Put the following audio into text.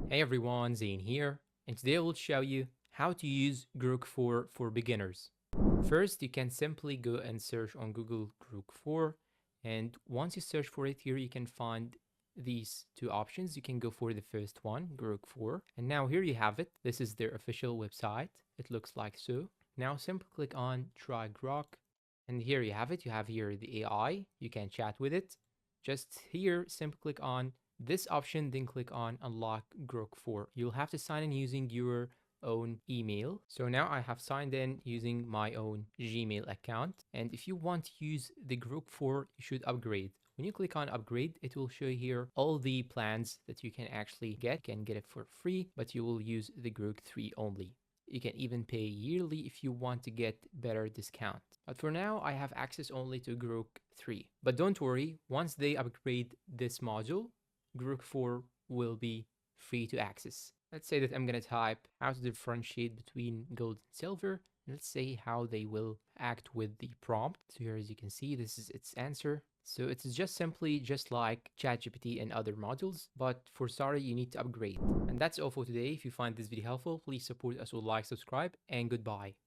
Hey everyone, Zane here, and today I will show you how to use Grok 4 for beginners. First, you can simply go and search on Google Grok 4, and once you search for it here, you can find these two options. You can go for the first one, Grok 4, and now here you have it. This is their official website. It looks like so. Now simply click on Try Grok, and here you have it. You have here the AI. You can chat with it. Just here, simply click on this option, then click on Unlock Grok 4. You'll have to sign in using your own email. So now I have signed in using my own Gmail account. And if you want to use the Grok 4, you should upgrade. When you click on upgrade, it will show here all the plans that you can actually get. You can get it for free, but you will use the Grok 3 only. You can even pay yearly if you want to get better discount. But for now, I have access only to Grok 3. But don't worry, once they upgrade this module, Grok 4 will be free to access. Let's say that I'm going to type how to differentiate between gold and silver. Let's say how they will act with the prompt. So here, as you can see, this is its answer. So it's just simply just like ChatGPT and other modules, but for starter, you need to upgrade. And that's all for today. If you find this video helpful, please support us with like, subscribe, and goodbye.